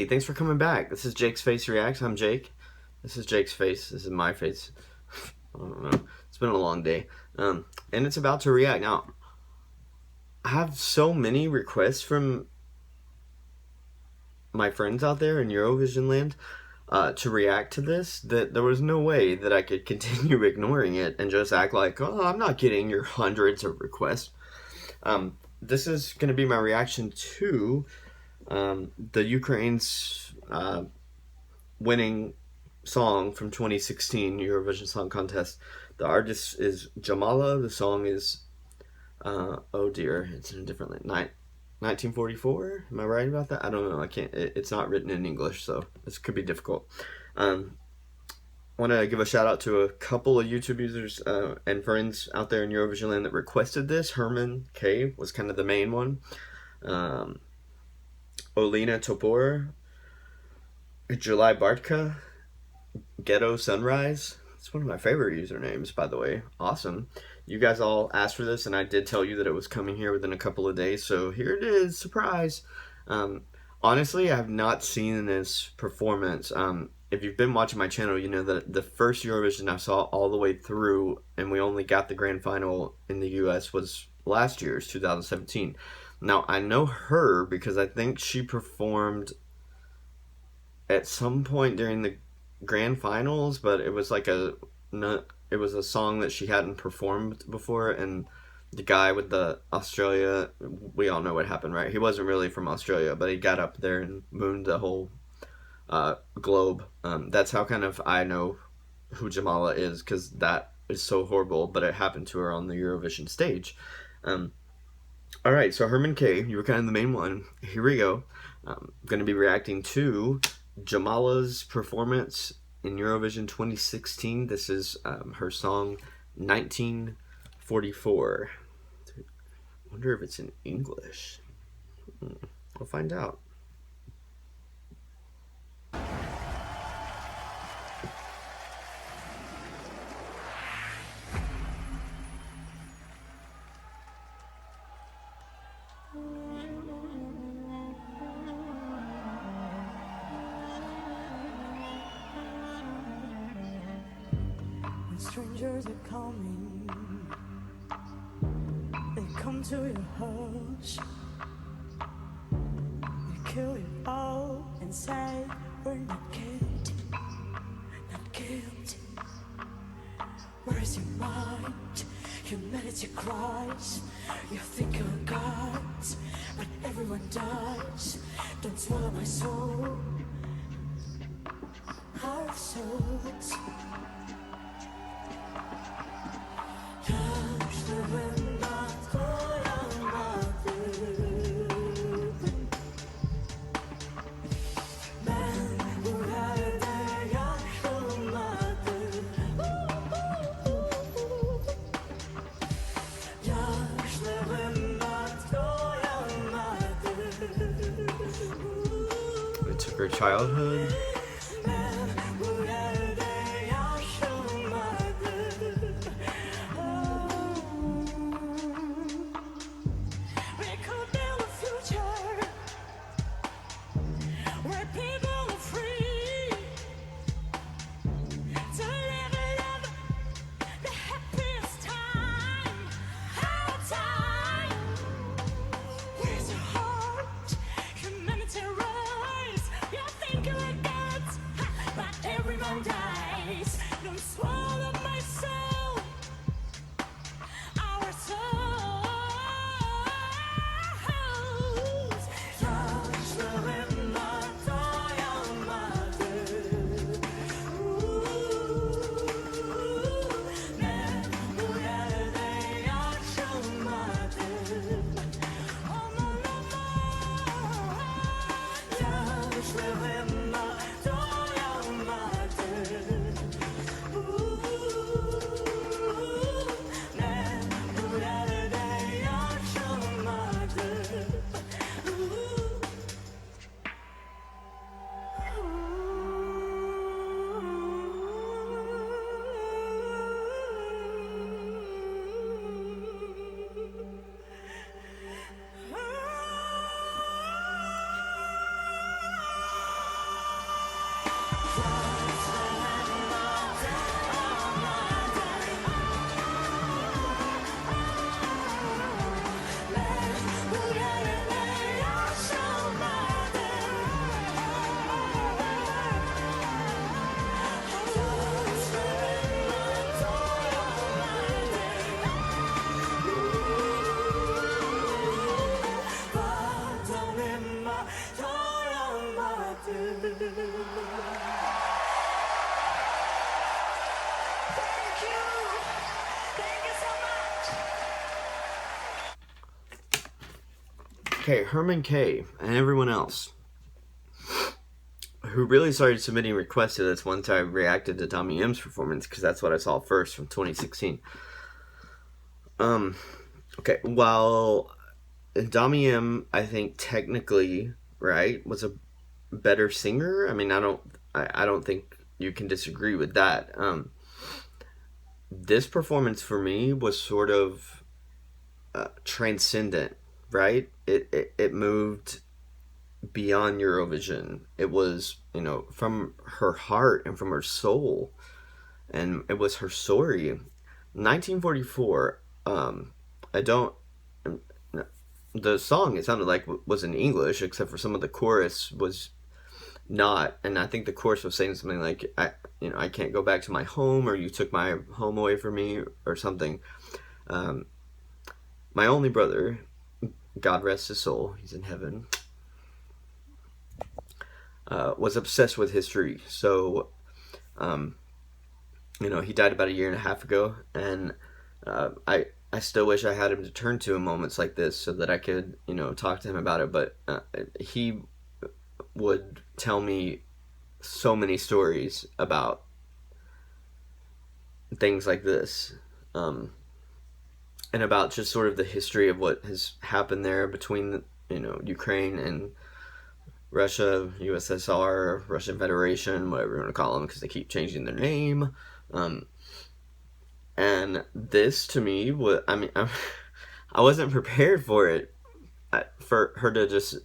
Hey, thanks for coming back. This is Jake's Face Reacts. I'm Jake. This is Jake's face. This is my face. I don't know. It's been a long day. And it's about to react. Now, I have so many requests from my friends out there in Eurovision land to react to this that there was no way that I could continue ignoring it and just act like, oh, I'm not getting your hundreds of requests. This is going to be my reaction to the Ukraine's winning song from 2016 Eurovision Song Contest. The artist is Jamala. The song is oh dear, it's in a different 1944. Am I right about that? I don't know. I can't. It's not written in English, so this could be difficult. I want to give a shout out to a couple of YouTube users and friends out there in Eurovision land that requested this. Herman K was kind of the main one. Olena Topor, July Bartka, Ghetto Sunrise. It's one of my favorite usernames, by the way. Awesome. You guys all asked for this, and I did tell you that it was coming here within a couple of days, so here it is. Surprise. Honestly, I have not seen this performance. If you've been watching my channel, you know that the first Eurovision I saw all the way through, and we only got the grand final in the US, was last year's, 2017. Now, I know her because I think she performed at some point during the grand finals, but it was like it was a song that she hadn't performed before, and the guy with the Australia, we all know what happened, right? He wasn't really from Australia, but he got up there and mooned the whole globe. That's how kind of I know who Jamala is, because that is so horrible, but it happened to her on the Eurovision stage. Alright, so Herman K, you were kind of the main one. Here we go. I'm going to be reacting to Jamala's performance in Eurovision 2016. This is her song 1944. I wonder if it's in English. We'll find out. Strangers are coming, they come to your house, they kill you all and say we're not guilty, not guilty. Where's your mind? Humanity cries. You think you're gods, but everyone dies. Don't swallow my soul, our souls. It took her childhood. Okay, Herman K. and everyone else who really started submitting requests to this once I reacted to Tommy M's performance, because that's what I saw first from 2016. Um, okay, while Tommy M, I think technically, right, was a better singer. I mean, I don't think you can disagree with that. This performance for me was sort of transcendent, right? It moved beyond Eurovision. It was, from her heart and from her soul, and it was her story. 1944. I don't. The song, it sounded like, was in English, except for some of the chorus was not. And I think the chorus was saying something like, I can't go back to my home, or you took my home away from me, or something. Um, my only brother, God rest his soul, he's in heaven, was obsessed with history. So, um, he died about a year and a half ago, and I still wish I had him to turn to in moments like this so that I could, talk to him about it. But he would tell me so many stories about things like this, and about just sort of the history of what has happened there between, Ukraine and Russia, USSR, Russian Federation, whatever you want to call them, because they keep changing their name. Um, and this to me was, I mean, I wasn't prepared for it. For her to just,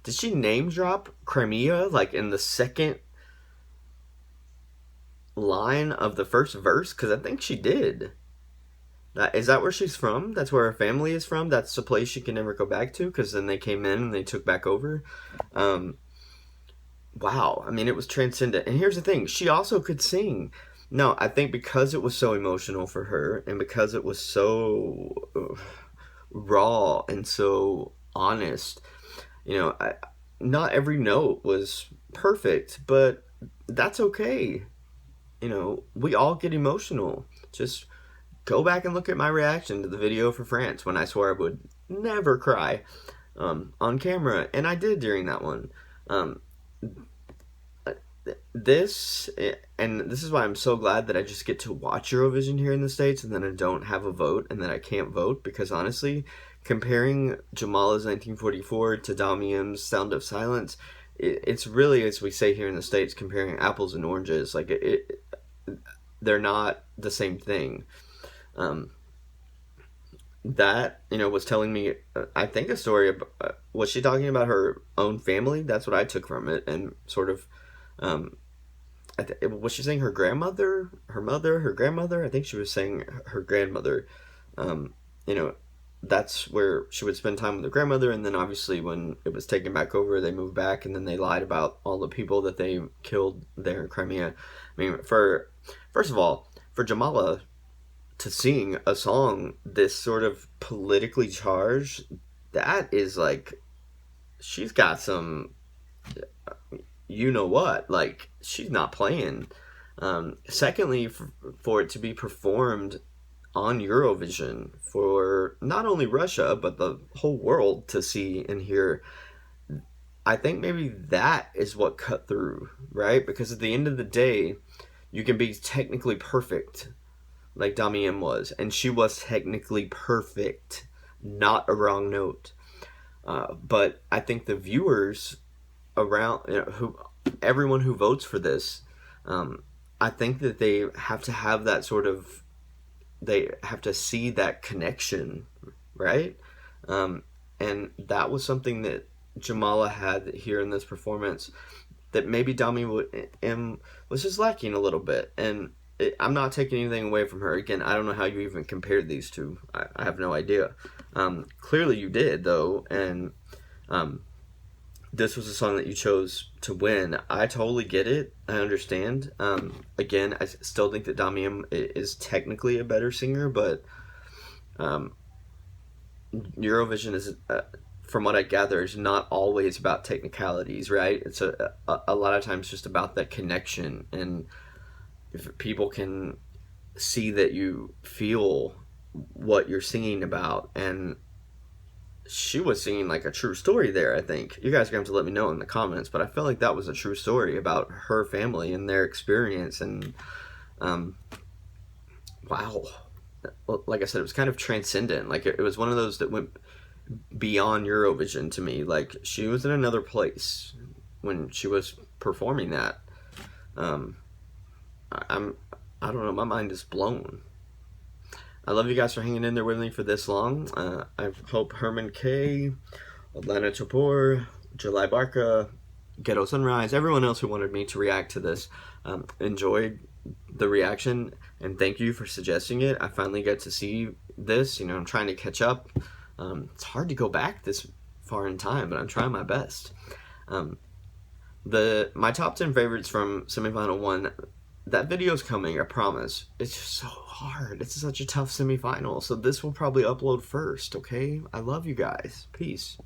did she name drop Crimea like in the second line of the first verse? Because I think she did. Is that where she's from? That's where her family is from. That's the place she can never go back to. Because then they came in and they took back over. Um, wow. I mean, it was transcendent. And here's the thing: she also could sing. No, I think because it was so emotional for her, and because it was so raw and so honest, not every note was perfect, but that's okay. We all get emotional. Just go back and look at my reaction to the video for France when I swore I would never cry on camera, and I did during that one. Um, this and this is why I'm so glad that I just get to watch Eurovision here in the States, and then I don't have a vote, and then I can't vote, because honestly, comparing Jamala's 1944 to Damien's Sound of Silence, it's really, as we say here in the States, comparing apples and oranges. Like, they're not the same thing. Um, that was telling me, I think, a story of, was she talking about her own family? That's what I took from it, and sort of, was she saying her grandmother, her mother, her grandmother? I think she was saying her grandmother. Um, you know, that's where she would spend time with her grandmother, and then obviously when it was taken back over, they moved back, and then they lied about all the people that they killed there in Crimea. I mean, first of all, for Jamala to sing a song this sort of politically charged, that is like, she's got some, what, like, she's not playing. Secondly, for it to be performed on Eurovision for not only Russia but the whole world to see and hear, I think maybe that is what cut through, right? Because at the end of the day, you can be technically perfect like Damien was, and she was technically perfect, not a wrong note. But I think the viewers around, who everyone who votes for this, I think that they have to have that sort of, they have to see that connection, right? And that was something that Jamala had here in this performance that maybe M was just lacking a little bit. And I'm not taking anything away from her. Again, I don't know how you even compared these two. I have no idea. Clearly you did, though, and this was a song that you chose to win. I totally get it. I understand. Again, I still think that Damian is technically a better singer, but Eurovision is, from what I gather, is not always about technicalities, right? It's a lot of times just about that connection, and if people can see that you feel what you're singing about, and she was singing like a true story there. I think you guys are going to have to let me know in the comments, but I felt like that was a true story about her family and their experience. And um, wow, well, like I said, it was kind of transcendent. Like it was one of those that went beyond Eurovision to me. Like she was in another place when she was performing that. Um, I'm I don't know. My mind is blown. I love you guys for hanging in there with me for this long. I hope Herman K, Atlanta Topor, July Barca, Ghetto Sunrise, everyone else who wanted me to react to this enjoyed the reaction, and thank you for suggesting it. I finally get to see this. I'm trying to catch up. It's hard to go back this far in time, but I'm trying my best. Um, the my top 10 favorites from semifinal one, that video's coming, I promise. It's just so hard. It's such a tough semifinal, so this will probably upload first. Okay, I love you guys. Peace.